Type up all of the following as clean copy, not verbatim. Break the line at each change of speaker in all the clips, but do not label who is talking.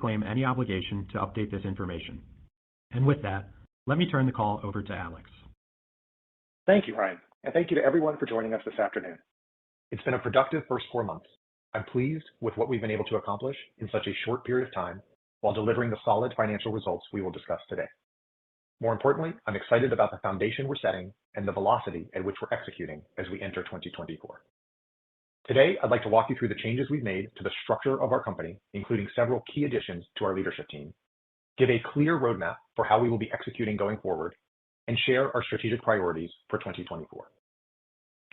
disclaim any obligation to update this information. And with that, let me turn the call over to Alex.
Thank you, Ryan, and thank you to everyone for joining us this afternoon. It's been a productive first 4 months. I'm pleased with what we've been able to accomplish in such a short period of time while delivering the solid financial results we will discuss today. More importantly, I'm excited about the foundation we're setting and the velocity at which we're executing as we enter 2024. Today, I'd like to walk you through the changes we've made to the structure of our company, including several key additions to our leadership team, give a clear roadmap for how we will be executing going forward, and share our strategic priorities for 2024.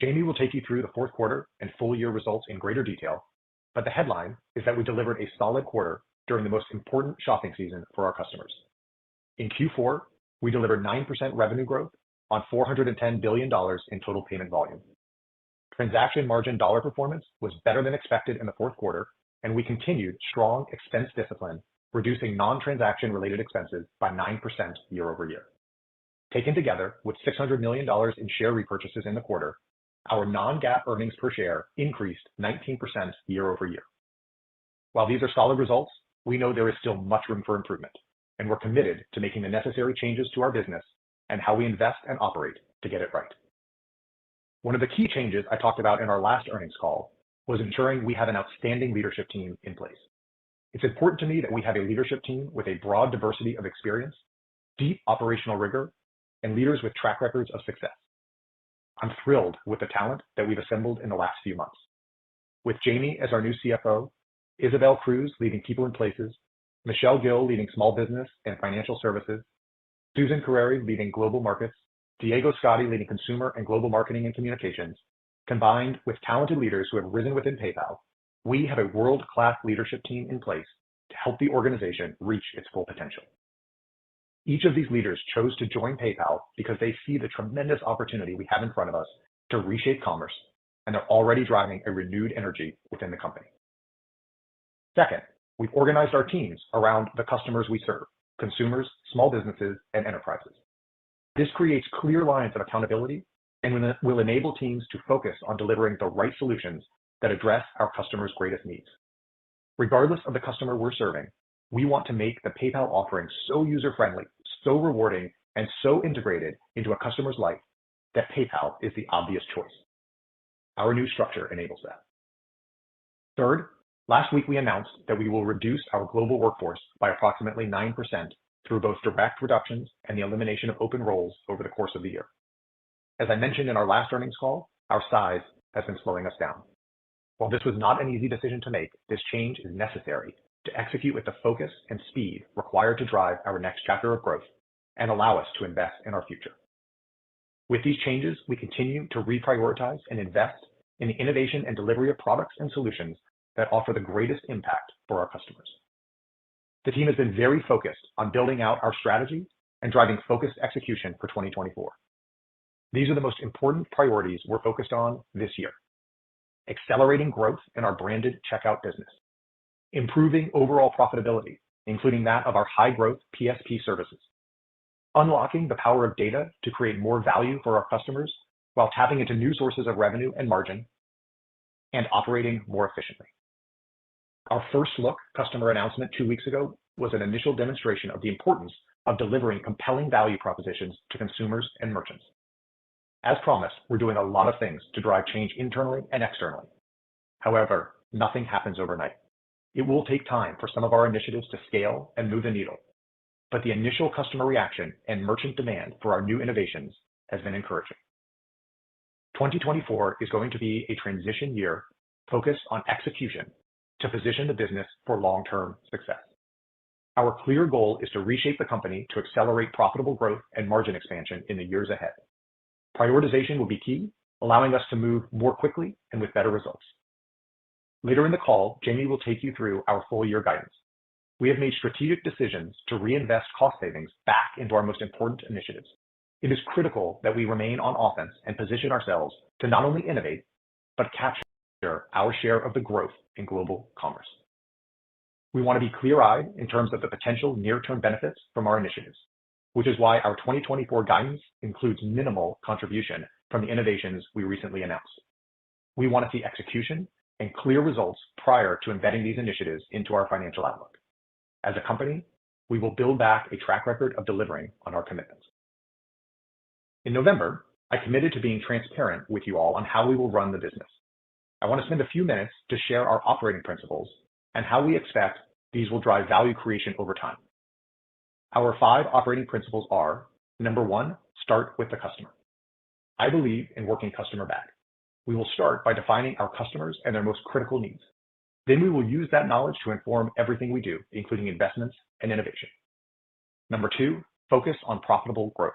Jamie will take you through the fourth quarter and full year results in greater detail, but the headline is that we delivered a solid quarter during the most important shopping season for our customers. In Q4, we delivered 9% revenue growth on $410 billion in total payment volume. Transaction margin dollar performance was better than expected in the fourth quarter, and we continued strong expense discipline, reducing non-transaction related expenses by 9% year over year. Taken together with $600 million in share repurchases in the quarter, our non-GAAP earnings per share increased 19% year over year. While these are solid results, we know there is still much room for improvement, and we're committed to making the necessary changes to our business and how we invest and operate to get it right. One of the key changes I talked about in our last earnings call was ensuring we have an outstanding leadership team in place. It's important to me that we have a leadership team with a broad diversity of experience, deep operational rigor, and leaders with track records of success. I'm thrilled with the talent that we've assembled in the last few months. With Jamie as our new CFO, Isabel Cruz leading People and Places, Michelle Gill leading Small Business and Financial Services, Susan Carreri leading Global Markets, Diego Scotti leading Consumer and Global Marketing and Communications, combined with talented leaders who have risen within PayPal, we have a world-class leadership team in place to help the organization reach its full potential. Each of these leaders chose to join PayPal because they see the tremendous opportunity we have in front of us to reshape commerce, and they're already driving a renewed energy within the company. Second, we've organized our teams around the customers we serve, consumers, small businesses, and enterprises. This creates clear lines of accountability and will enable teams to focus on delivering the right solutions that address our customers' greatest needs. Regardless of the customer we're serving, we want to make the PayPal offering so user-friendly, so rewarding, and so integrated into a customer's life that PayPal is the obvious choice. Our new structure enables that. Third, last week we announced that we will reduce our global workforce by approximately 9% through both direct reductions and the elimination of open roles over the course of the year. As I mentioned in our last earnings call, our size has been slowing us down. While this was not an easy decision to make, this change is necessary to execute with the focus and speed required to drive our next chapter of growth and allow us to invest in our future. With these changes, we continue to reprioritize and invest in the innovation and delivery of products and solutions that offer the greatest impact for our customers. The team has been very focused on building out our strategy and driving focused execution for 2024. These are the most important priorities we're focused on this year: accelerating growth in our branded checkout business, improving overall profitability, including that of our high-growth PSP services, unlocking the power of data to create more value for our customers while tapping into new sources of revenue and margin, and operating more efficiently. Our first look customer announcement 2 weeks ago was an initial demonstration of the importance of delivering compelling value propositions to consumers and merchants. As promised, we're doing a lot of things to drive change internally and externally. However, nothing happens overnight. It will take time for some of our initiatives to scale and move the needle, but the initial customer reaction and merchant demand for our new innovations has been encouraging. 2024 is going to be a transition year focused on execution to position the business for long-term success. Our clear goal is to reshape the company to accelerate profitable growth and margin expansion in the years ahead. Prioritization will be key, allowing us to move more quickly and with better results. Later in the call, Jamie will take you through our full year guidance. We have made strategic decisions to reinvest cost savings back into our most important initiatives. It is critical that we remain on offense and position ourselves to not only innovate, but capture our share of the growth in global commerce. We want to be clear-eyed in terms of the potential near-term benefits from our initiatives, which is why our 2024 guidance includes minimal contribution from the innovations we recently announced. We want to see execution and clear results prior to embedding these initiatives into our financial outlook. As a company, we will build back a track record of delivering on our commitments. In November, I committed to being transparent with you all on how we will run the business. I want to spend a few minutes to share our operating principles and how we expect these will drive value creation over time. Our 5 operating principles are: number 1, start with the customer. I believe in working customer back. We will start by defining our customers and their most critical needs. Then we will use that knowledge to inform everything we do, including investments and innovation. Number 2, focus on profitable growth.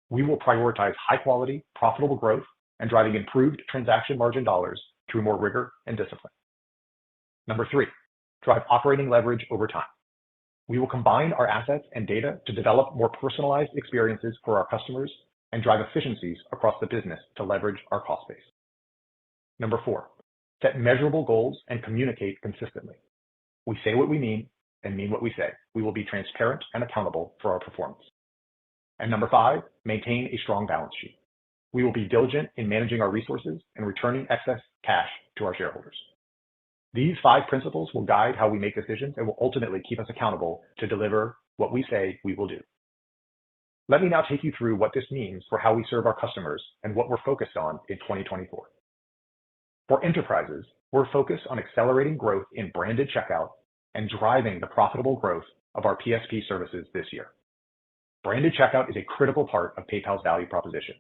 We will prioritize high-quality, profitable growth and driving improved transaction margin dollars through more rigor and discipline. Number 3, drive operating leverage over time. We will combine our assets and data to develop more personalized experiences for our customers and drive efficiencies across the business to leverage our cost base. Number 4, set measurable goals and communicate consistently. We say what we mean and mean what we say. We will be transparent and accountable for our performance. And number 5, maintain a strong balance sheet. We will be diligent in managing our resources and returning excess cash to our shareholders. These 5 principles will guide how we make decisions and will ultimately keep us accountable to deliver what we say we will do. Let me now take you through what this means for how we serve our customers and what we're focused on in 2024. For enterprises, we're focused on accelerating growth in branded checkout and driving the profitable growth of our PSP services this year. Branded checkout is a critical part of PayPal's value proposition.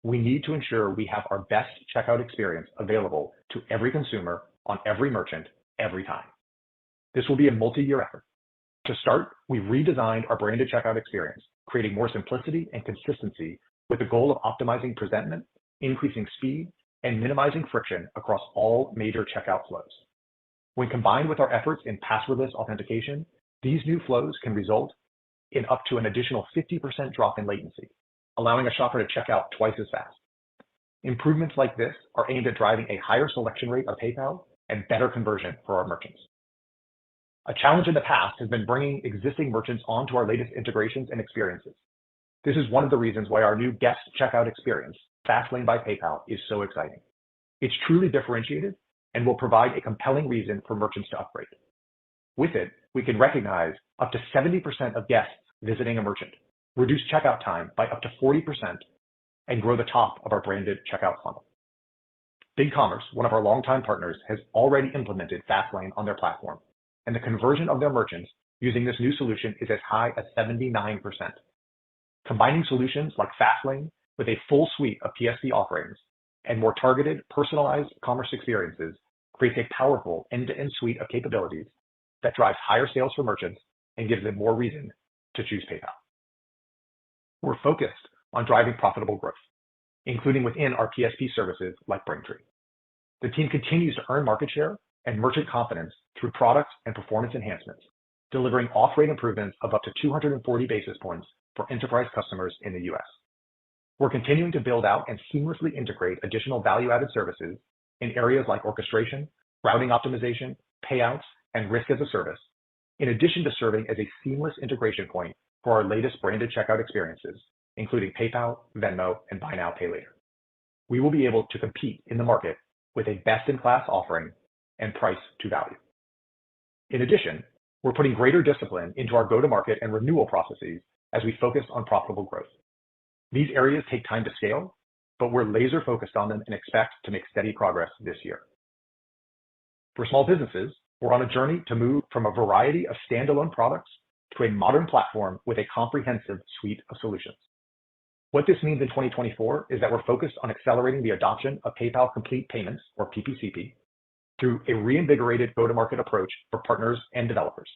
We need to ensure we have our best checkout experience available to every consumer on every merchant every time. This will be a multi-year effort. To start, we've redesigned our branded checkout experience, creating more simplicity and consistency with the goal of optimizing presentment, increasing speed, and minimizing friction across all major checkout flows. When combined with our efforts in passwordless authentication, these new flows can result in up to an additional 50% drop in latency, allowing a shopper to check out twice as fast. Improvements like this are aimed at driving a higher selection rate of PayPal and better conversion for our merchants. A challenge in the past has been bringing existing merchants onto our latest integrations and experiences. This is one of the reasons why our new guest checkout experience, Fastlane by PayPal, is so exciting. It's truly differentiated and will provide a compelling reason for merchants to upgrade. With it, we can recognize up to 70% of guests visiting a merchant, reduce checkout time by up to 40%, and grow the top of our branded checkout funnel. BigCommerce, one of our longtime partners, has already implemented Fastlane on their platform, and the conversion of their merchants using this new solution is as high as 79%. Combining solutions like Fastlane with a full suite of PSP offerings and more targeted, personalized commerce experiences creates a powerful end-to-end suite of capabilities that drives higher sales for merchants and gives them more reason to choose PayPal. We're focused on driving profitable growth, including within our PSP services like Braintree. The team continues to earn market share and merchant confidence through product and performance enhancements, delivering off-rate improvements of up to 240 basis points for enterprise customers in the U.S. We're continuing to build out and seamlessly integrate additional value-added services in areas like orchestration, routing optimization, payouts, and risk as a service, in addition to serving as a seamless integration point for our latest branded checkout experiences, including PayPal, Venmo, and Buy Now, Pay Later. We will be able to compete in the market with a best-in-class offering and price to value. In addition, we're putting greater discipline into our go-to-market and renewal processes as we focus on profitable growth. These areas take time to scale, but we're laser-focused on them and expect to make steady progress this year. For small businesses, we're on a journey to move from a variety of standalone products to a modern platform with a comprehensive suite of solutions. What this means in 2024 is that we're focused on accelerating the adoption of PayPal Complete Payments, or PPCP, through a reinvigorated go-to-market approach for partners and developers.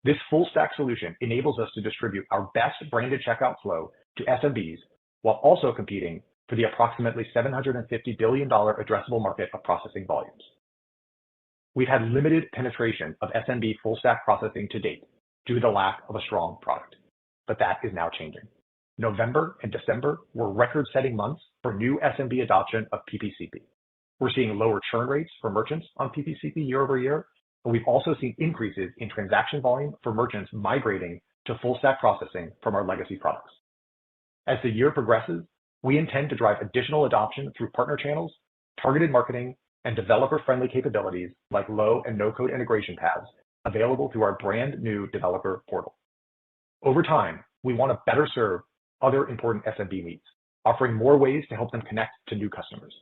This full-stack solution enables us to distribute our best branded checkout flow to SMBs while also competing for the approximately $750 billion addressable market of processing volumes. We've had limited penetration of SMB full-stack processing to date due to the lack of a strong product, but that is now changing. November and December were record-setting months for new SMB adoption of PPCP. We're seeing lower churn rates for merchants on PPCP year over year, and we've also seen increases in transaction volume for merchants migrating to full-stack processing from our legacy products. As the year progresses, we intend to drive additional adoption through partner channels, targeted marketing, and developer-friendly capabilities like low and no-code integration paths available through our brand new developer portal. Over time, we want to better serve other important SMB needs, offering more ways to help them connect to new customers.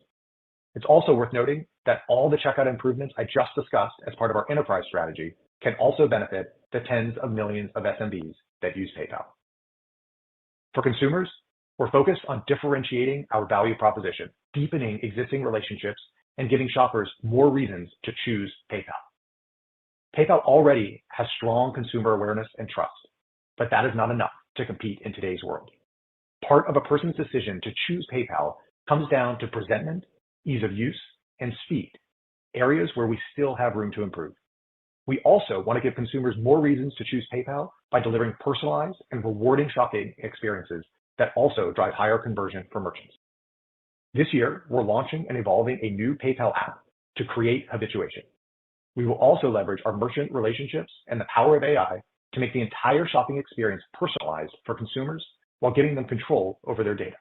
It's also worth noting that all the checkout improvements I just discussed as part of our enterprise strategy can also benefit the tens of millions of SMBs that use PayPal. For consumers, we're focused on differentiating our value proposition, deepening existing relationships, and giving shoppers more reasons to choose PayPal. PayPal already has strong consumer awareness and trust, but that is not enough to compete in today's world. Part of a person's decision to choose PayPal comes down to presentment, ease of use, and speed, areas where we still have room to improve. We also want to give consumers more reasons to choose PayPal by delivering personalized and rewarding shopping experiences that also drive higher conversion for merchants. This year, we're launching and evolving a new PayPal app to create habituation. We will also leverage our merchant relationships and the power of AI to make the entire shopping experience personalized for consumers while giving them control over their data.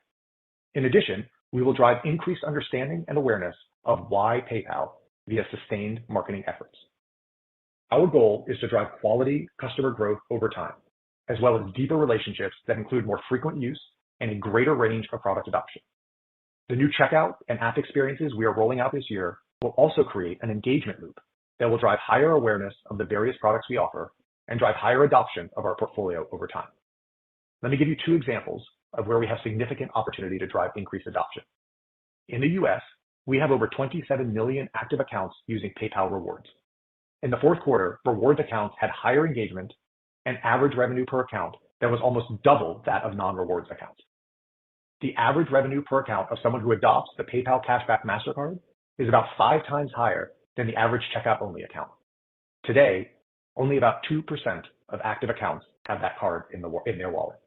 In addition, we will drive increased understanding and awareness of why PayPal via sustained marketing efforts. Our goal is to drive quality customer growth over time, as well as deeper relationships that include more frequent use and a greater range of product adoption. The new checkout and app experiences we are rolling out this year will also create an engagement loop that will drive higher awareness of the various products we offer and drive higher adoption of our portfolio over time. Let me give you two examples of where we have significant opportunity to drive increased adoption. In the US, we have over 27 million active accounts using PayPal Rewards. In the fourth quarter, rewards accounts had higher engagement and average revenue per account that was almost double that of non-rewards accounts. The average revenue per account of someone who adopts the PayPal Cashback MasterCard is about 5 times higher than the average checkout-only account. Today, only about 2% of active accounts have that card in their wallet.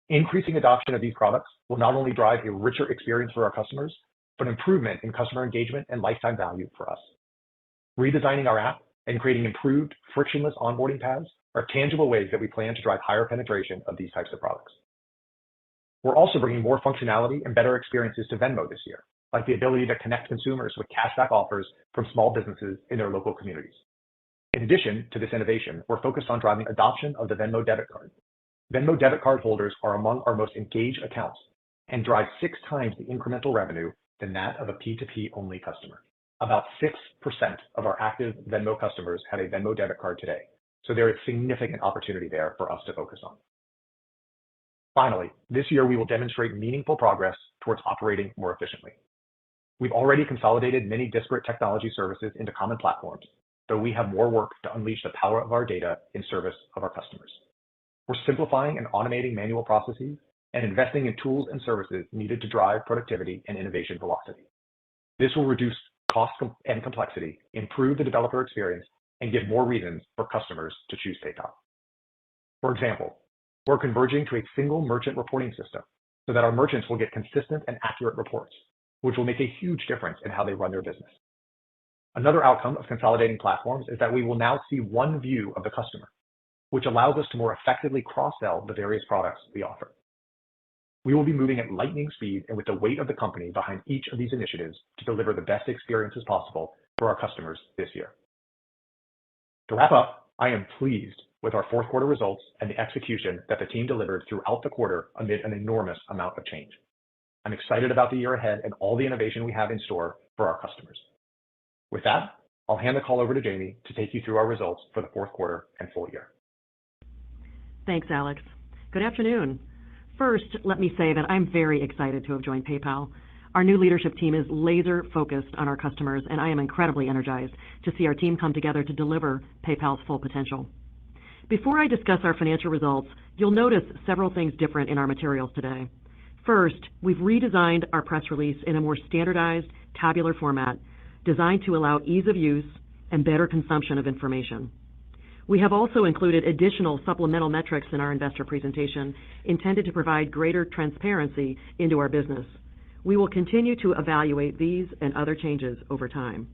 Increasing adoption of these products will not only drive a richer experience for our customers, but improvement in customer engagement and lifetime value for us. Redesigning our app and creating improved, frictionless onboarding paths are tangible ways that we plan to drive higher penetration of these types of products. We're also bringing more functionality and better experiences to Venmo this year, like the ability to connect consumers with cashback offers from small businesses in their local communities. In addition to this innovation, we're focused on driving adoption of the Venmo debit card. Venmo debit card holders are among our most engaged accounts and drive 6 times the incremental revenue than that of a P2P only customer. About 6% of our active Venmo customers have a Venmo debit card today, so there is significant opportunity there for us to focus on. Finally, this year we will demonstrate meaningful progress towards operating more efficiently. We've already consolidated many disparate technology services into common platforms, though we have more work to unleash the power of our data in service of our customers. We're simplifying and automating manual processes and investing in tools and services needed to drive productivity and innovation velocity. This will reduce cost and complexity, improve the developer experience, and give more reasons for customers to choose PayPal. For example, we're converging to a single merchant reporting system so that our merchants will get consistent and accurate reports, which will make a huge difference in how they run their business. Another outcome of consolidating platforms is that we will now see one view of the customer, which allows us to more effectively cross-sell the various products we offer. We will be moving at lightning speed and with the weight of the company behind each of these initiatives to deliver the best experiences possible for our customers this year. To wrap up, I am pleased with our fourth quarter results and the execution that the team delivered throughout the quarter amid an enormous amount of change. I'm excited about the year ahead and all the innovation we have in store for our customers. With that, I'll hand the call over to Jamie to take you through our results for the fourth quarter and full year.
Thanks, Alex. Good afternoon. First, let me say that I'm very excited to have joined PayPal. Our new leadership team is laser focused on our customers, and I am incredibly energized to see our team come together to deliver PayPal's full potential. Before I discuss our financial results, you'll notice several things different in our materials today. First, we've redesigned our press release in a more standardized, tabular format designed to allow ease of use and better consumption of information. We have also included additional supplemental metrics in our investor presentation intended to provide greater transparency into our business. We will continue to evaluate these and other changes over time.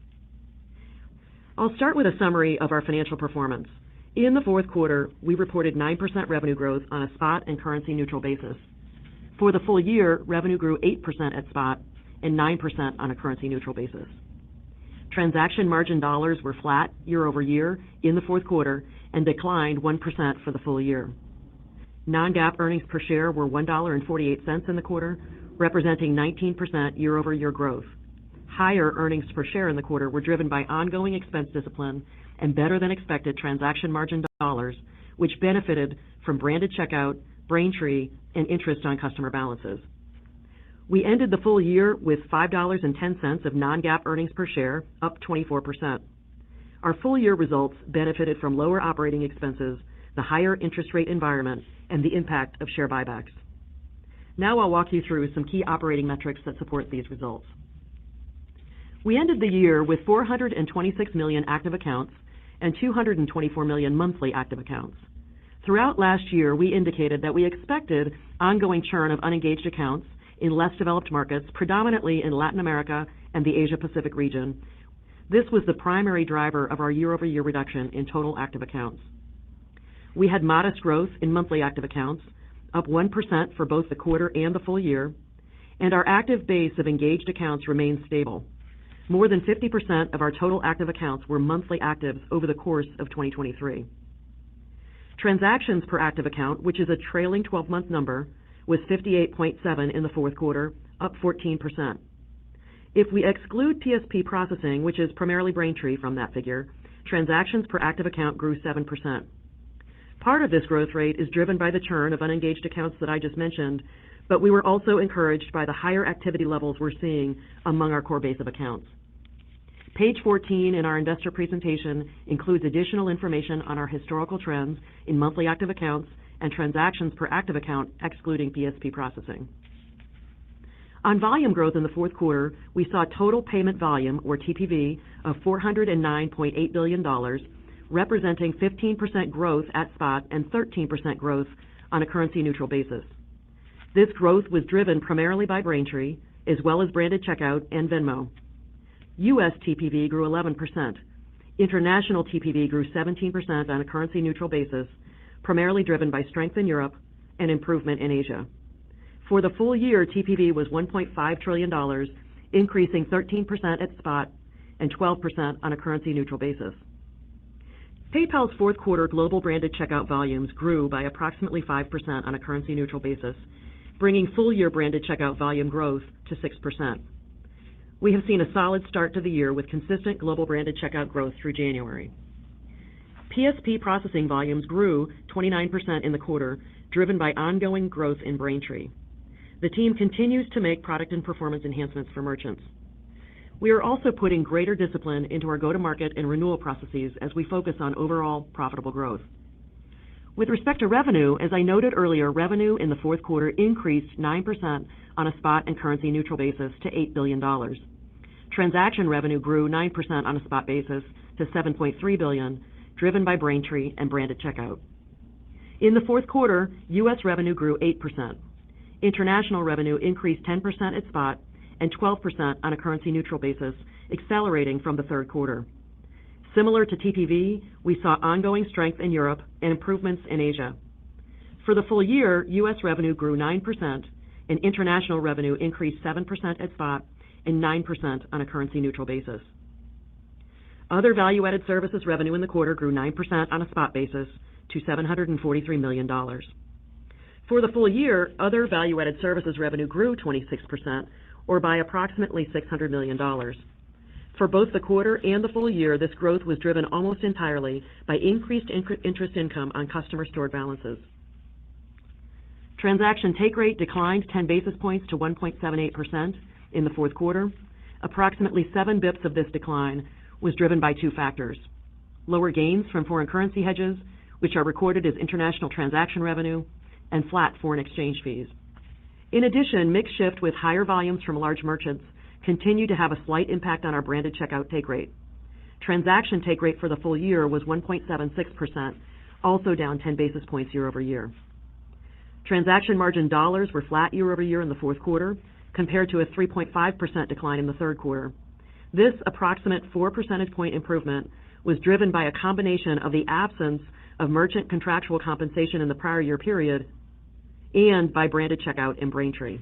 I'll start with a summary of our financial performance. In the fourth quarter, we reported 9% revenue growth on a spot and currency neutral basis. For the full year, revenue grew 8% at spot and 9% on a currency neutral basis. Transaction margin dollars were flat year over year in the fourth quarter and declined 1% for the full year. Non-GAAP earnings per share were $1.48 in the quarter, representing 19% year-over-year growth. Higher earnings per share in the quarter were driven by ongoing expense discipline and better-than-expected transaction margin dollars, which benefited from branded checkout, Braintree, and interest on customer balances. We ended the full year with $5.10 of non-GAAP earnings per share, up 24%. Our full-year results benefited from lower operating expenses, the higher interest rate environment, and the impact of share buybacks. Now I'll walk you through some key operating metrics that support these results. We ended the year with 426 million active accounts and 224 million monthly active accounts. Throughout last year, we indicated that we expected ongoing churn of unengaged accounts in less developed markets, predominantly in Latin America and the Asia-Pacific region. This was the primary driver of our year-over-year reduction in total active accounts. We had modest growth in monthly active accounts, up 1% for both the quarter and the full year, and our active base of engaged accounts remained stable. More than 50% of our total active accounts were monthly actives over the course of 2023. Transactions per active account, which is a trailing 12-month number, was 58.7 in the fourth quarter, up 14%. If we exclude PSP processing, which is primarily Braintree from that figure, transactions per active account grew 7%. Part of this growth rate is driven by the churn of unengaged accounts that I just mentioned, but we were also encouraged by the higher activity levels we're seeing among our core base of accounts. Page 14 in our investor presentation includes additional information on our historical trends in monthly active accounts and transactions per active account, excluding PSP processing. On volume growth in the fourth quarter, we saw total payment volume, or TPV, of $409.8 billion, representing 15% growth at spot and 13% growth on a currency-neutral basis. This growth was driven primarily by Braintree, as well as branded checkout and Venmo. U.S. TPV grew 11%. International TPV grew 17% on a currency-neutral basis, primarily driven by strength in Europe and improvement in Asia. For the full year, TPV was $1.5 trillion, increasing 13% at spot and 12% on a currency-neutral basis. PayPal's fourth quarter global branded checkout volumes grew by approximately 5% on a currency-neutral basis, bringing full-year branded checkout volume growth to 6%. We have seen a solid start to the year with consistent global branded checkout growth through January. PSP processing volumes grew 29% in the quarter, driven by ongoing growth in Braintree. The team continues to make product and performance enhancements for merchants. We are also putting greater discipline into our go-to-market and renewal processes as we focus on overall profitable growth. With respect to revenue, as I noted earlier, revenue in the fourth quarter increased 9% on a spot and currency-neutral basis to $8 billion. Transaction revenue grew 9% on a spot basis to $7.3 billion, driven by Braintree and branded checkout. In the fourth quarter, U.S. revenue grew 8%. International revenue increased 10% at spot and 12% on a currency-neutral basis, accelerating from the third quarter. Similar to TPV, we saw ongoing strength in Europe and improvements in Asia. For the full year, U.S. revenue grew 9%, and international revenue increased 7% at spot and 9% on a currency-neutral basis. Other value-added services revenue in the quarter grew 9% on a spot basis to $743 million. For the full year, other value-added services revenue grew 26%, or by approximately $600 million. For both the quarter and the full year, this growth was driven almost entirely by increased interest income on customer stored balances. Transaction take rate declined 10 basis points to 1.78% in the fourth quarter. Approximately 7 bips of this decline was driven by two factors: lower gains from foreign currency hedges, which are recorded as international transaction revenue, and flat foreign exchange fees. In addition, mix shift with higher volumes from large merchants continued to have a slight impact on our branded checkout take rate. Transaction take rate for the full year was 1.76%, also down 10 basis points year over year. Transaction margin dollars were flat year over year in the fourth quarter, compared to a 3.5% decline in the third quarter. This approximate 4 percentage point improvement was driven by a combination of the absence of merchant contractual compensation in the prior year period and by branded checkout and Braintree.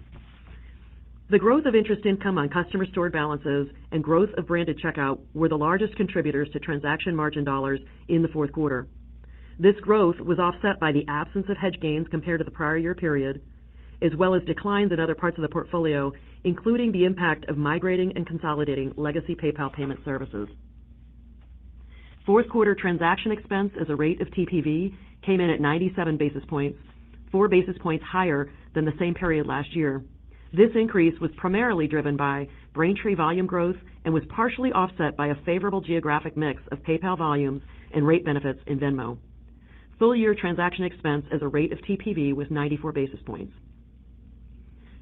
The growth of interest income on customer stored balances and growth of branded checkout were the largest contributors to transaction margin dollars in the fourth quarter. This growth was offset by the absence of hedge gains compared to the prior year period, as well as declines in other parts of the portfolio, including the impact of migrating and consolidating legacy PayPal payment services. Fourth quarter transaction expense as a rate of TPV came in at 97 basis points, 4 basis points higher than the same period last year. This increase was primarily driven by Braintree volume growth and was partially offset by a favorable geographic mix of PayPal volumes and rate benefits in Venmo. Full-year transaction expense as a rate of TPV was 94 basis points.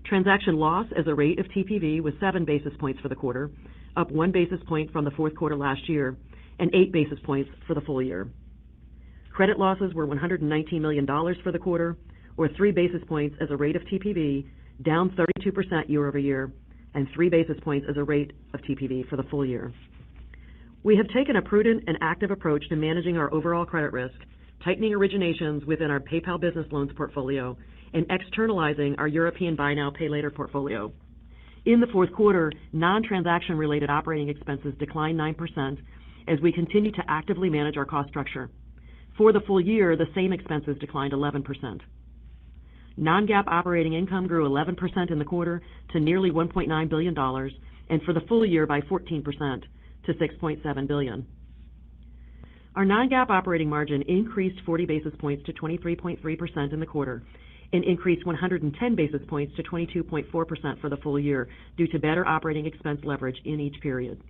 Transaction loss as a rate of TPV was 7 basis points for the quarter, up 1 basis point from the fourth quarter last year, and 8 basis points for the full year. Credit losses were $119 million for the quarter, or 3 basis points as a rate of TPV, down 32% year over year, and 3 basis points as a rate of TPV for the full year. We have taken a prudent and active approach to managing our overall credit risk, tightening originations within our PayPal Business Loans portfolio, and externalizing our European Buy Now, Pay Later portfolio. In the fourth quarter, non-transaction related operating expenses declined 9% as we continue to actively manage our cost structure. For the full year, the same expenses declined 11%. Non-GAAP operating income grew 11% in the quarter to nearly $1.9 billion, and for the full year by 14% to $6.7 billion. Our non-GAAP operating margin increased 40 basis points to 23.3% in the quarter, and increased 110 basis points to 22.4% for the full year due to better operating expense leverage in each period.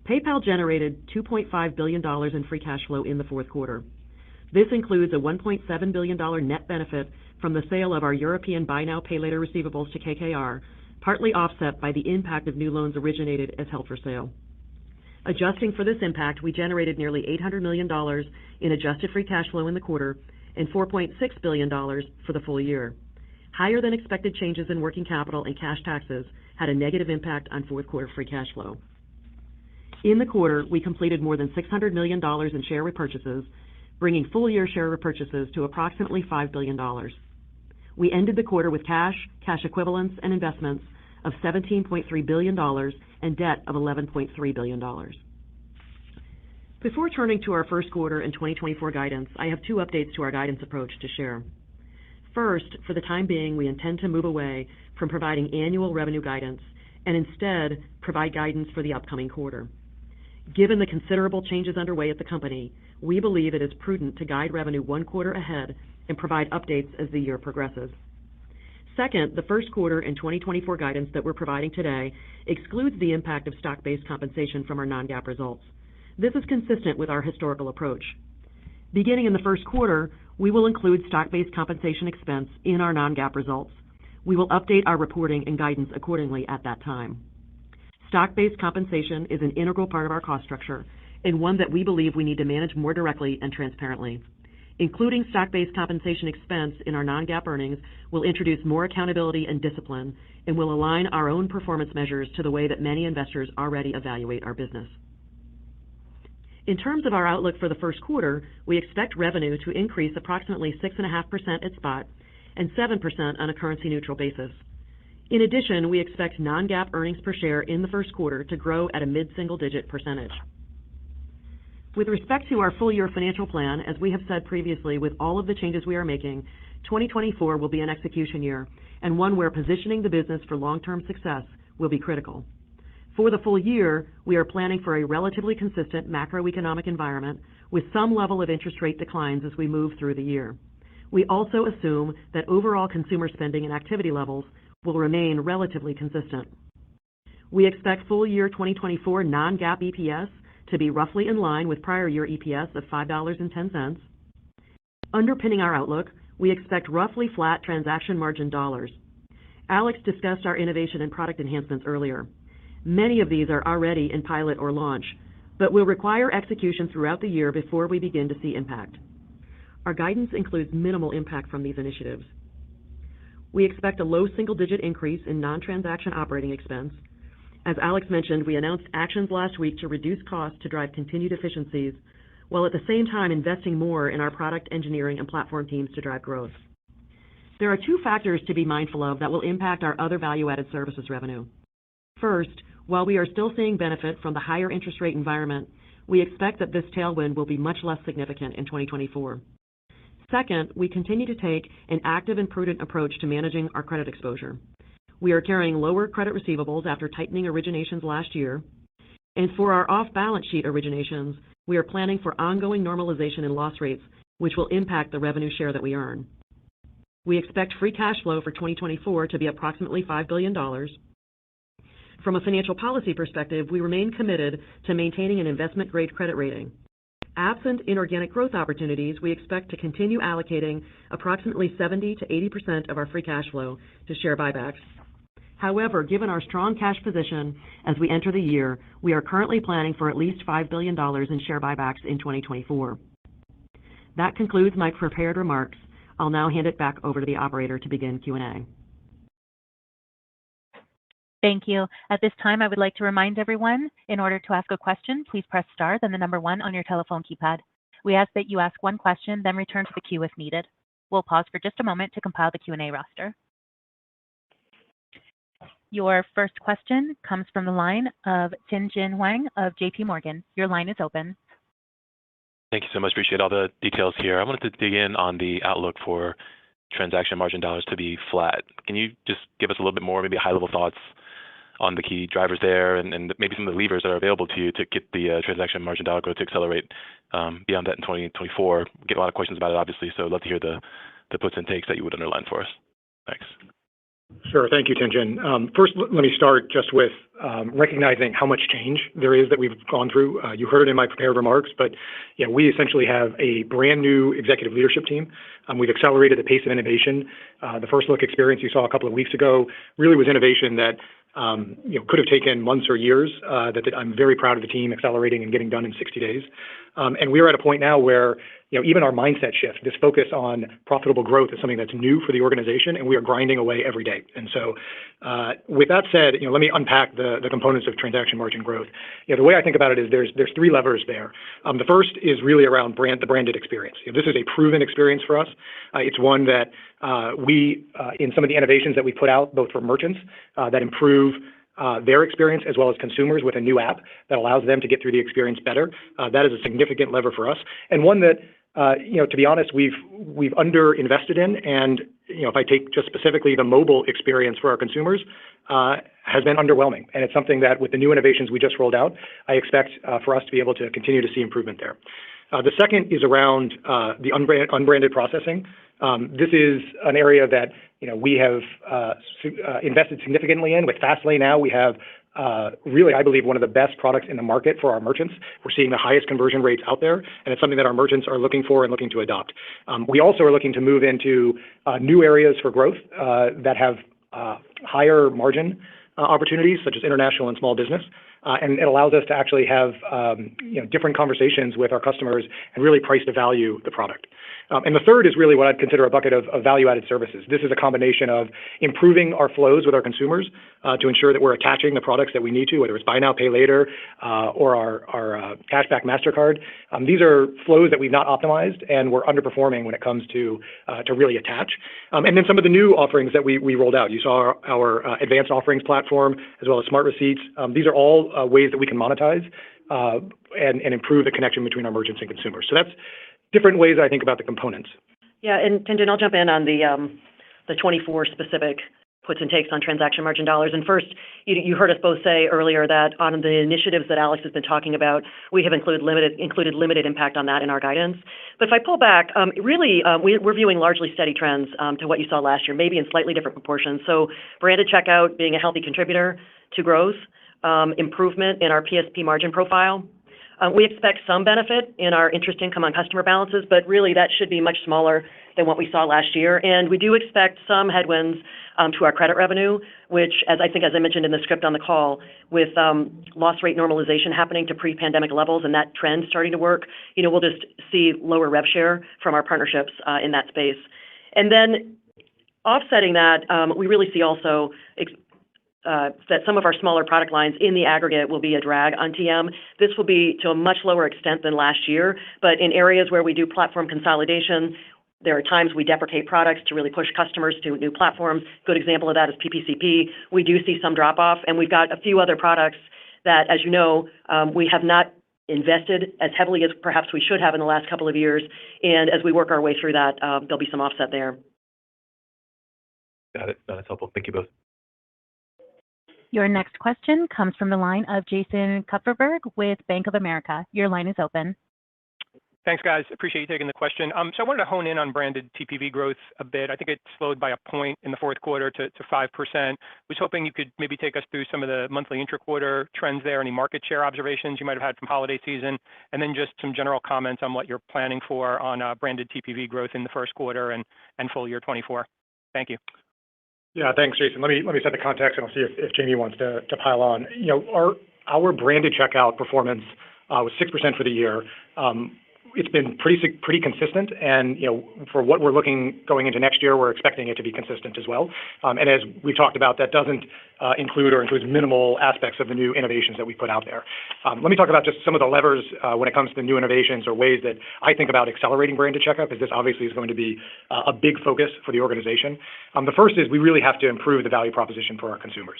PayPal generated $2.5 billion in free cash flow in the fourth quarter. This includes a $1.7 billion net benefit from the sale of our European Buy Now, Pay Later receivables to KKR, partly offset by the impact of new loans originated as held for sale. Adjusting for this impact, we generated nearly $800 million in adjusted free cash flow in the quarter and $4.6 billion for the full year. Higher than expected changes in working capital and cash taxes had a negative impact on fourth quarter free cash flow. In the quarter, we completed more than $600 million in share repurchases, bringing full-year share repurchases to approximately $5 billion. We ended the quarter with cash equivalents, and investments of $17.3 billion and debt of $11.3 billion. Before turning to our first quarter and 2024 guidance, I have two updates to our guidance approach to share. First, for the time being, we intend to move away from providing annual revenue guidance and instead provide guidance for the upcoming quarter. Given the considerable changes underway at the company, we believe it is prudent to guide revenue one quarter ahead and provide updates as the year progresses. Second, the first quarter and 2024 guidance that we're providing today excludes the impact of stock-based compensation from our non-GAAP results. This is consistent with our historical approach. Beginning in the first quarter, we will include stock-based compensation expense in our non-GAAP results. We will update our reporting and guidance accordingly at that time. Stock-based compensation is an integral part of our cost structure and one that we believe we need to manage more directly and transparently. Including stock-based compensation expense in our non-GAAP earnings will introduce more accountability and discipline and will align our own performance measures to the way that many investors already evaluate our business. In terms of our outlook for the first quarter, we expect revenue to increase approximately 6.5% at spot and 7% on a currency-neutral basis. In addition, we expect non-GAAP earnings per share in the first quarter to grow at a mid-single-digit percentage. With respect to our full-year financial plan, as we have said previously, with all of the changes we are making, 2024 will be an execution year and one where positioning the business for long-term success will be critical. For the full year, we are planning for a relatively consistent macroeconomic environment with some level of interest rate declines as we move through the year. We also assume that overall consumer spending and activity levels will remain relatively consistent. We expect full year 2024 non-GAAP EPS to be roughly in line with prior year EPS of $5.10. Underpinning our outlook, we expect roughly flat transaction margin dollars. Alex discussed our innovation and product enhancements earlier. Many of these are already in pilot or launch, but will require execution throughout the year before we begin to see impact. Our guidance includes minimal impact from these initiatives. We expect a low single-digit increase in non-transaction operating expense. As Alex mentioned, we announced actions last week to reduce costs to drive continued efficiencies, while at the same time investing more in our product engineering and platform teams to drive growth. There are two factors to be mindful of that will impact our other value-added services revenue. First, while we are still seeing benefit from the higher interest rate environment, we expect that this tailwind will be much less significant in 2024. Second, we continue to take an active and prudent approach to managing our credit exposure. We are carrying lower credit receivables after tightening originations last year, and for our off-balance sheet originations, we are planning for ongoing normalization in loss rates, which will impact the revenue share that we earn. We expect free cash flow for 2024 to be approximately $5 billion. From a financial policy perspective, we remain committed to maintaining an investment-grade credit rating. Absent inorganic growth opportunities, we expect to continue allocating approximately 70 to 80% of our free cash flow to share buybacks. However, given our strong cash position as we enter the year, we are currently planning for at least $5 billion in share buybacks in 2024. That concludes my prepared remarks. I'll now hand it back over to the operator to begin Q&A.
Thank you. At this time, I would like to remind everyone, in order to ask a question, please press star, then the number 1 on your telephone keypad. We ask that you ask one question, then return to the queue if needed. We'll pause for just a moment to compile the Q&A roster. Your first question comes from the line of Tien-Tsin Huang of JP Morgan. Your line is open.
Thank you so much. Appreciate all the details here. I wanted to dig in on the outlook for transaction margin dollars to be flat. Can you just give us a little bit more, maybe high-level thoughts on the key drivers there and maybe some of the levers that are available to you to get the transaction margin dollar growth to accelerate beyond that in 2024? We get a lot of questions about it, obviously, so I'd love to hear the puts and takes that you would underline for us. Thanks.
Sure. Thank you, Tien-Tsin. First, let me start just with recognizing how much change there is that we've gone through. You heard it in my prepared remarks, but we essentially have a brand new executive leadership team. We've accelerated the pace of innovation. The first look experience you saw a couple of weeks ago really was innovation that could have taken months or years, that I'm very proud of the team accelerating and getting done in 60 days. And we're at a point now where even our mindset shift, this focus on profitable growth is something that's new for the organization, and we are grinding away every day. And so with that said, let me unpack the components of transaction margin growth. The way I think about it is there's three levers there. The first is really around the branded experience. This is a proven experience for us. It's one that we, in some of the innovations that we put out, both for merchants that improve their experience as well as consumers with a new app that allows them to get through the experience better. That is a significant lever for us, and one that, to be honest, we've underinvested in. And if I take just specifically the mobile experience for our consumers, has been underwhelming. And it's something that with the new innovations we just rolled out, I expect for us to be able to continue to see improvement there. The second is around the unbranded processing. This is an area that we have invested significantly in. With Fastlane now, we have really, I believe, one of the best products in the market for our merchants. We're seeing the highest conversion rates out there, and it's something that our merchants are looking for and looking to adopt. We also are looking to move into new areas for growth that have higher margin opportunities, such as international and small business. And it allows us to actually have different conversations with our customers and really price to value the product. And the third is really what I'd consider a bucket of value-added services. This is a combination of improving our flows with our consumers to ensure that we're attaching the products that we need to, whether it's Buy Now, Pay Later or our Cashback MasterCard. These are flows that we've not optimized, and we're underperforming when it comes to really attach. And then some of the new offerings that we rolled out. You saw our advanced offerings platform as well as Smart Receipts. These are all ways that we can monetize and improve the connection between our merchants and consumers. So that's different ways I think about the components.
Yeah, and Tien-Tsin, I'll jump in on the 24 specific puts and takes on transaction margin dollars. And first, you heard us both say earlier that on the initiatives that Alex has been talking about, we have included limited impact on that in our guidance. But if I pull back, we're viewing largely steady trends to what you saw last year, maybe in slightly different proportions. So branded checkout being a healthy contributor to growth, improvement in our PSP margin profile. We expect some benefit in our interest income on customer balances, but really that should be much smaller than what we saw last year. And we do expect some headwinds to our credit revenue, which, as I mentioned in the script on the call, with loss rate normalization happening to pre-pandemic levels and that trend starting to work, we'll just see lower rev share from our partnerships in that space. And then offsetting that, we really see also that some of our smaller product lines in the aggregate will be a drag on TM. This will be to a much lower extent than last year, but in areas where we do platform consolidation, There are times we deprecate products to really push customers to new platforms. Good example of that is PPCP. We do see some drop-off, and we've got a few other products that, as you know, we have not invested as heavily as perhaps we should have in the last couple of years. And as we work our way through that, there'll be some offset there.
Got it. That's helpful. Thank you both.
Your next question comes from the line of Jason Kupferberg with Bank of America. Your line is open.
Thanks, guys. Appreciate you taking the question. So I wanted to hone in on branded TPV growth a bit. I think it slowed by a point in the fourth quarter to 5%. Was hoping you could maybe take us through some of the monthly intra-quarter trends there, any market share observations you might have had from holiday season, and then just some general comments on what you're planning for on branded TPV growth in the first quarter and full year 24. Thank you.
Yeah, thanks, Jason. Let me set the context, and I'll see if Jamie wants to pile on. You know, our branded checkout performance was 6% for the year. It's been pretty consistent, and you know, for what we're looking going into next year, we're expecting it to be consistent as well. And as we've talked about, that doesn't include or includes minimal aspects of the new innovations that we put out there. Let me talk about just some of the levers when it comes to new innovations or ways that I think about accelerating branded checkout, because this obviously is going to be a big focus for the organization. The first is we really have to improve the value proposition for our consumers.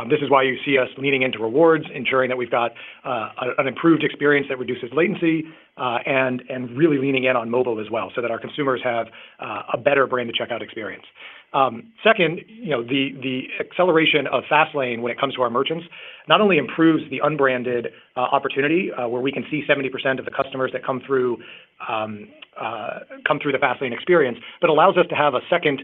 This is why you see us leaning into rewards, ensuring that we've got an improved experience that reduces latency, and really leaning in on mobile as well, so that our consumers have a better branded checkout experience. Second, you know, the acceleration of Fastlane when it comes to our merchants not only improves the unbranded opportunity, where we can see 70% of the customers that come through the Fastlane experience, but allows us to have a second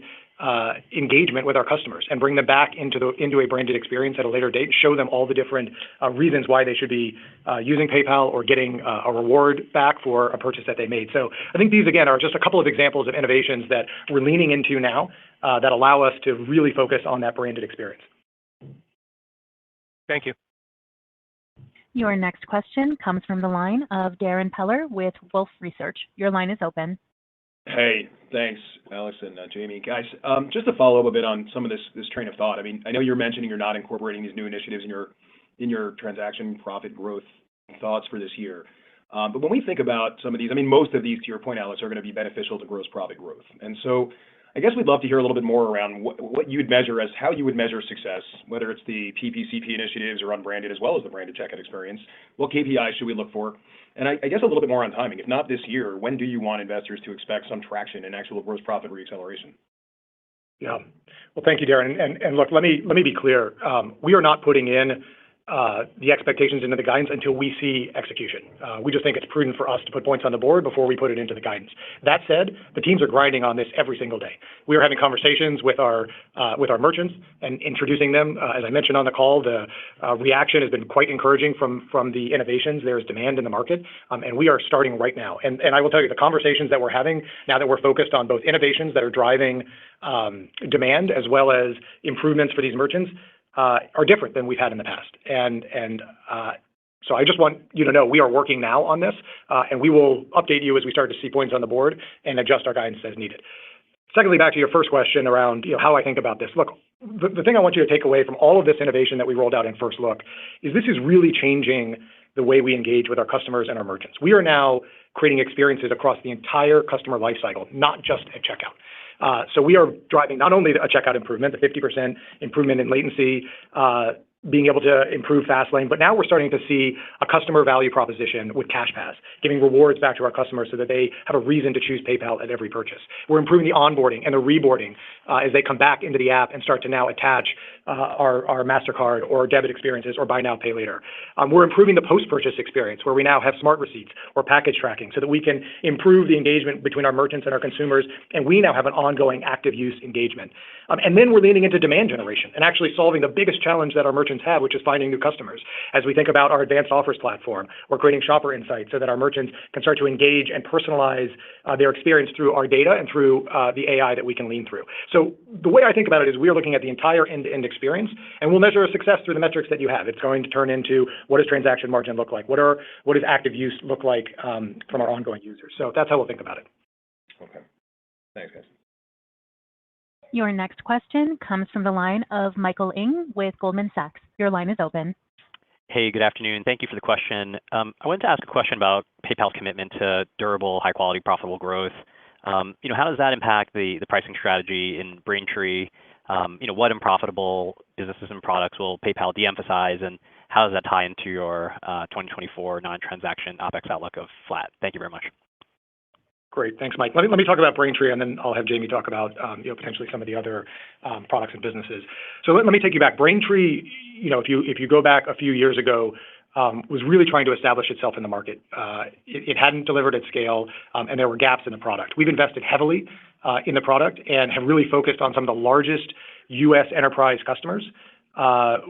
engagement with our customers and bring them back into a branded experience at a later date, show them all the different reasons why they should be using PayPal or getting a reward back for a purchase that they made. So I think these, again, are just a couple of examples of innovations that we're leaning into now that allow us to really focus on that branded experience.
Thank you.
Your next question comes from the line of Darrin Peller with Wolfe Research. Your line is open.
Hey, thanks, Alex and Jamie. Guys, just to follow up a bit on some of this train of thought. I mean, I know you're mentioning you're not incorporating these new initiatives in your transaction profit growth thoughts for this year. But when we think about some of these, I mean, most of these, to your point, Alex, are going to be beneficial to gross profit growth. And so I guess we'd love to hear a little bit more around what you'd measure as how you would measure success, whether it's the PPCP initiatives or unbranded as well as the branded checkout experience. What KPIs should we look for? And I guess a little bit more on timing. If not this year, when do you want investors to expect some traction in actual gross profit reacceleration?
Yeah. Well, thank you, Darrin. And look, let me be clear. We are not putting in the expectations into the guidance until we see execution. We just think it's prudent for us to put points on the board before we put it into the guidance. That said, the teams are grinding on this every single day. We are having conversations with our merchants and introducing them. As I mentioned on the call, the reaction has been quite encouraging from the innovations. There is demand in the market, and we are starting right now. And I will tell you, the conversations that we're having now that we're focused on both innovations that are driving demand as well as improvements for these merchants are different than we've had in the past. So I just want you to know we are working now on this, and we will update you as we start to see points on the board and adjust our guidance as needed. Secondly, back to your first question around how I think about this. Look, the thing I want you to take away from all of this innovation that we rolled out in First Look is this is really changing the way we engage with our customers and our merchants. We are now creating experiences across the entire customer lifecycle, not just at checkout. So we are driving not only a checkout improvement, the 50% improvement in latency, being able to improve Fastlane, but now we're starting to see a customer value proposition with CashPass, giving rewards back to our customers so that they have a reason to choose PayPal at every purchase. We're improving the onboarding and the reboarding as they come back into the app and start to now attach our MasterCard or debit experiences or buy now, pay later. We're improving the post-purchase experience where we now have smart receipts or package tracking so that we can improve the engagement between our merchants and our consumers, and we now have an ongoing active use engagement. And then we're leaning into demand generation and actually solving the biggest challenge that our merchants have, which is finding new customers. As we think about our advanced offers platform, we're creating shopper insights so that our merchants can start to engage and personalize their experience through our data and through the AI that we can lean through. So the way I think about it is we are looking at the entire end-to-end experience, and we'll measure a success through the metrics that you have. It's going to turn into what does transaction margin look like? What does active use look like from our ongoing users? So that's how we'll think about it.
Okay. Thanks, guys.
Your next question comes from the line of Michael Ng with Goldman Sachs. Your line is open.
Hey, good afternoon. Thank you for the question. I wanted to ask a question about PayPal's commitment to durable, high-quality, profitable growth. How does that impact the pricing strategy in Braintree? What unprofitable businesses and products will PayPal de-emphasize, and how does that tie into your 2024 non-transaction OpEx outlook of flat? Thank you very much.
Great. Thanks, Mike. Let me talk about Braintree, and then I'll have Jamie talk about potentially some of the other products and businesses. So let me take you back. Braintree, if you go back a few years ago, was really trying to establish itself in the market. It hadn't delivered at scale, and there were gaps in the product. We've invested heavily in the product and have really focused on some of the largest U.S. enterprise customers,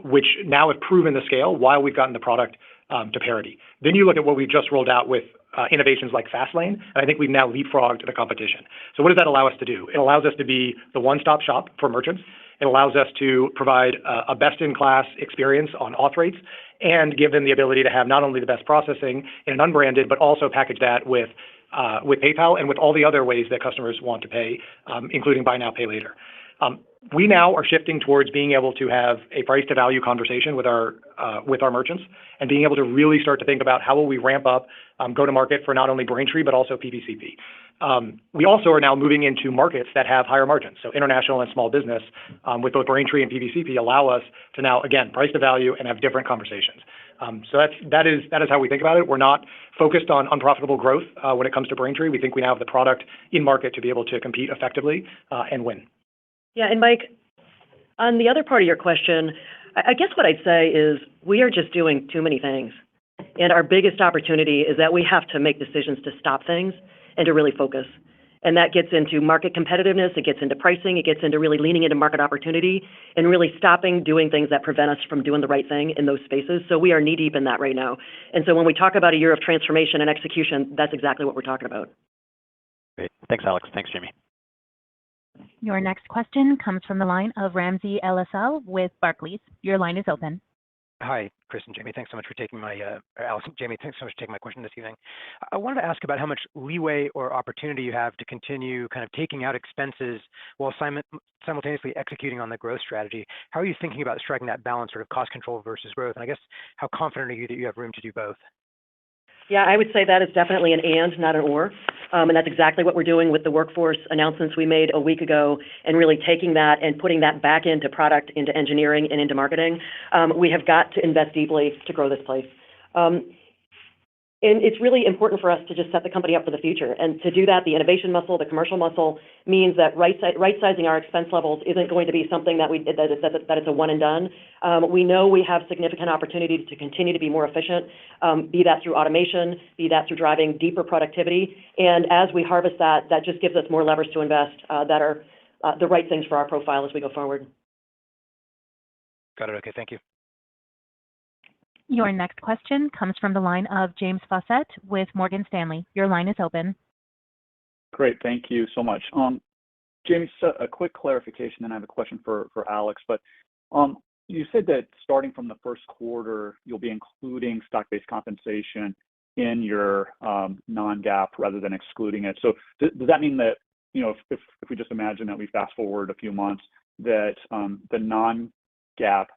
which now have proven the scale while we've gotten the product to parity. Then you look at what we've just rolled out with innovations like Fastlane, and I think we've now leapfrogged the competition. So what does that allow us to do? It allows us to be the one-stop shop for merchants. It allows us to provide a best-in-class experience on auth rates and give them the ability to have not only the best processing in an unbranded, but also package that with PayPal and with all the other ways that customers want to pay, including buy now, pay later. We now are shifting towards being able to have a price-to-value conversation with our merchants and being able to really start to think about how will we ramp up go-to-market for not only Braintree, but also PPCP. We also are now moving into markets that have higher margins. So international and small business with both Braintree and PPCP allow us to now, again, price to value and have different conversations. So that is how we think about it. We're not focused on unprofitable growth when it comes to Braintree. We think we now have the product in market to be able to compete effectively and win.
Yeah, and Mike, on the other part of your question, I guess what I'd say is we are just doing too many things. And our biggest opportunity is that we have to make decisions to stop things and to really focus. And that gets into market competitiveness, it gets into pricing, it gets into really leaning into market opportunity and really stopping doing things that prevent us from doing the right thing in those spaces. So we are knee-deep in that right now. And so when we talk about a year of transformation and execution, that's exactly what we're talking about.
Great. Thanks, Alex. Thanks, Jamie.
Your next question comes from the line of Ramsey El-Assal with Barclays. Your line is open.
Hi, Chris and Jamie. Thanks so much for taking Alex and Jamie, thanks so much for taking my question this evening. I wanted to ask about how much leeway or opportunity you have to continue kind of taking out expenses while simultaneously executing on the growth strategy. How are you thinking about striking that balance, sort of cost control versus growth? And I guess, how confident are you that you have room to do both?
Yeah, I would say that is definitely an and, not an or. And that's exactly what we're doing with the workforce announcements we made a week ago and really taking that and putting that back into product, into engineering, and into marketing. We have got to invest deeply to grow this place. And it's really important for us to just set the company up for the future. And to do that, the innovation muscle, the commercial muscle, means that right-sizing our expense levels isn't going to be something that it's a one and done. We know we have significant opportunity to continue to be more efficient, be that through automation, be that through driving deeper productivity. And as we harvest that, that just gives us more levers to invest that are the right things for our profile as we go forward.
Got it. Okay, thank you.
Your next question comes from the line of James Faucette with Morgan Stanley. Your line is open.
Great. Thank you so much. Jamie, just a quick clarification, then I have a question for Alex. But you said that starting from the first quarter, you'll be including stock-based compensation in your non-GAAP rather than excluding it. So does that mean that, if we just imagine that we fast forward a few months, that the non-GAAP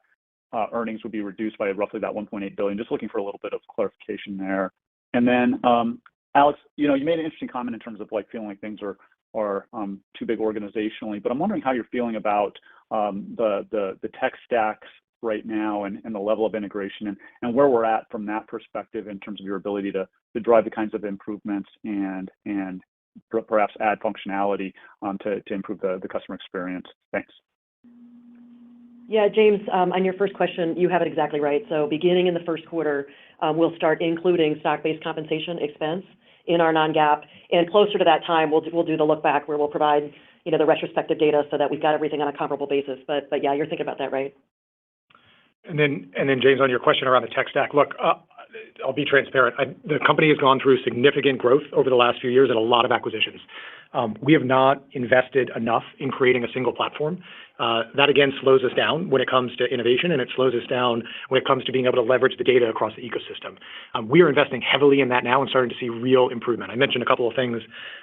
earnings would be reduced by roughly that $1.8 billion? Just looking for a little bit of clarification there. And then, Alex, you made an interesting comment in terms of feeling like things are too big organizationally, but I'm wondering how you're feeling about the tech stacks right now and the level of integration and where we're at from that perspective in terms of your ability to drive the kinds of improvements and perhaps add functionality to improve the customer experience. Thanks.
Yeah, James, on your first question, you have it exactly right. So beginning in the first quarter, we'll start including stock-based compensation expense in our non-GAAP. And closer to that time, we'll do the look back where we'll provide the retrospective data so that we've got everything on a comparable basis. But yeah, you're thinking about that right.
And then James, on your question around the tech stack, look, I'll be transparent. The company has gone through significant growth over the last few years and a lot of acquisitions. We have not invested enough in creating a single platform. That, again, slows us down when it comes to innovation, and it slows us down when it comes to being able to leverage the data across the ecosystem. We are investing heavily in that now and starting to see real improvement. I mentioned a couple of things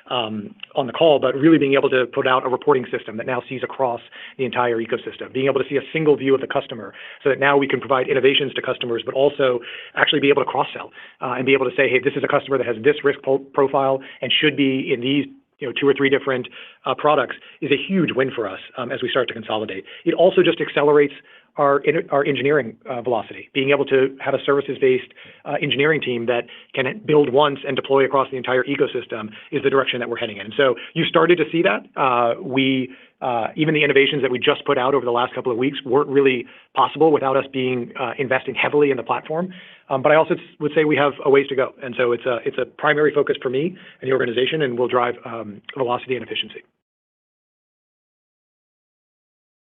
on the call, but really being able to put out a reporting system that now sees across the entire ecosystem, being able to see a single view of the customer so that now we can provide innovations to customers, but also actually be able to cross-sell and be able to say, hey, this is a customer that has this risk profile and should be in these 2 or 3 different products is a huge win for us as we start to consolidate. It also just accelerates our engineering velocity. Being able to have a services-based engineering team that can build once and deploy across the entire ecosystem is the direction that we're heading in. And so you started to see that. Even the innovations that we just put out over the last couple of weeks weren't really possible without us investing heavily in the platform. But I also would say we have a ways to go. And so it's a primary focus for me and the organization, and we'll drive velocity and efficiency.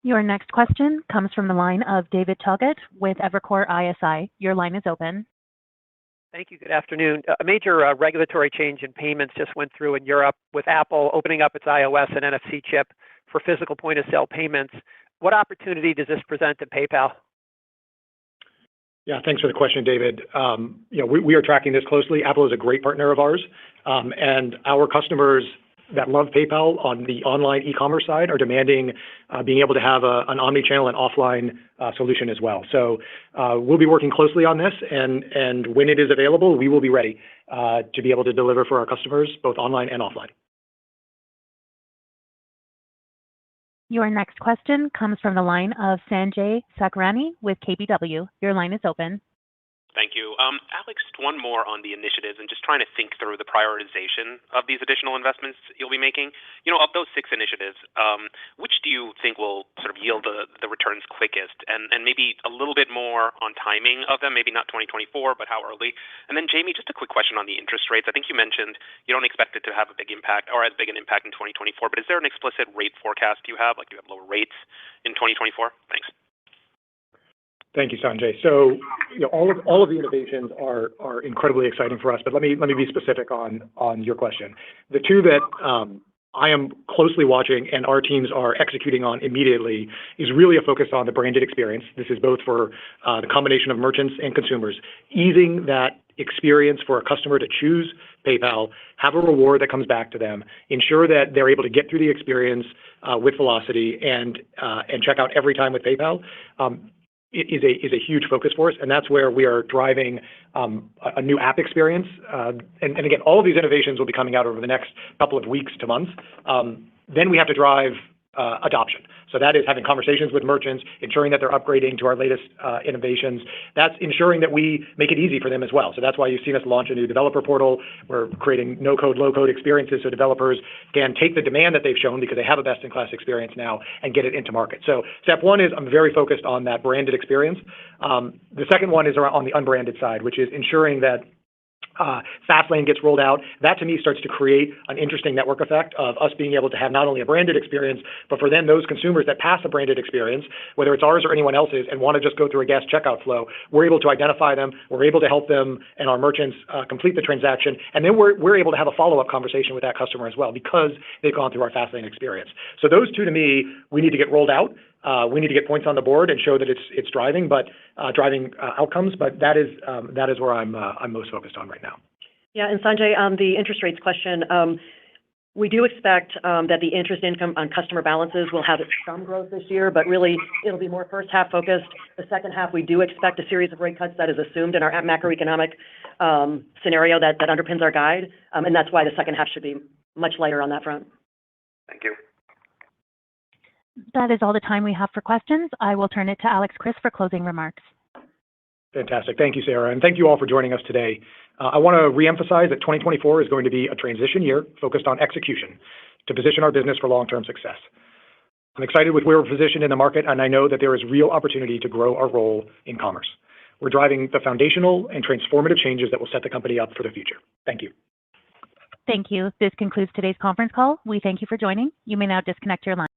Your next question comes from the line of David Togut with Evercore ISI. Your line is open.
Thank you. Good afternoon. A major regulatory change in payments just went through in Europe with Apple opening up its iOS and NFC chip for physical point-of-sale payments. What opportunity does this present to PayPal?
Yeah, thanks for the question, David. We are tracking this closely. Apple is a great partner of ours, and our customers that love PayPal on the online e-commerce side are demanding being able to have an omni-channel and offline solution as well. So we'll be working closely on this, and when it is available, we will be ready to be able to deliver for our customers, both online and offline.
Your next question comes from the line of Sanjay Sakhrani with KBW. Your line is open.
Thank you. Alex, one more on the initiatives and just trying to think through the prioritization of these additional investments you'll be making. Of those 6 initiatives, which do you think will sort of yield the returns quickest? And maybe a little bit more on timing of them, maybe not 2024, but how early? And then, Jamie, just a quick question on the interest rates. I think you mentioned you don't expect it to have a big impact or as big an impact in 2024, but is there an explicit rate forecast you have? Like, do you have lower rates in 2024? Thanks.
Thank you, Sanjay. So, all of the innovations are incredibly exciting for us, but let me be specific on your question. The 2 that I am closely watching and our teams are executing on immediately is really a focus on the branded experience. This is both for the combination of merchants and consumers, easing that experience for a customer to choose PayPal, have a reward that comes back to them, ensure that they're able to get through the experience with velocity and check out every time with PayPal. Is a huge focus for us, and that's where we are driving a new app experience. And again, all of these innovations will be coming out over the next couple of weeks to months. Then we have to drive adoption. So that is having conversations with merchants, ensuring that they're upgrading to our latest innovations. That's ensuring that we make it easy for them as well. So that's why you've seen us launch a new developer portal. We're creating no-code, low-code experiences so developers can take the demand that they've shown because they have a best-in-class experience now and get it into market. So step 1 is I'm very focused on that branded experience. The second one is around on the unbranded side, which is ensuring that Fastlane gets rolled out. That to me starts to create an interesting network effect of us being able to have not only a branded experience, but for then those consumers that pass a branded experience, whether it's ours or anyone else's, and want to just go through a guest checkout flow, we're able to identify them, we're able to help them and our merchants complete the transaction, and then we're able to have a follow-up conversation with that customer as well because they've gone through our Fastlane experience. So those 2 to me, we need to get rolled out. We need to get points on the board and show that it's driving outcomes. But that is where I'm most focused on right now.
Yeah, and Sanjay, on the interest rates question, we do expect that the interest income on customer balances will have some growth this year, but really it'll be more first half focused. The second half, we do expect a series of rate cuts that is assumed in our macroeconomic scenario that underpins our guide, and that's why the second half should be much lighter on that front.
Thank you.
That is all the time we have for questions. I will turn it to Alex Chriss for closing remarks.
Fantastic. Thank you, Sarah. And thank you all for joining us today. I want to reemphasize that 2024 is going to be a transition year focused on execution to position our business for long-term success. I'm excited with where we're positioned in the market, and I know that there is real opportunity to grow our role in commerce. We're driving the foundational and transformative changes that will set the company up for the future. Thank you.
Thank you. This concludes today's conference call. We thank you for joining. You may now disconnect your line.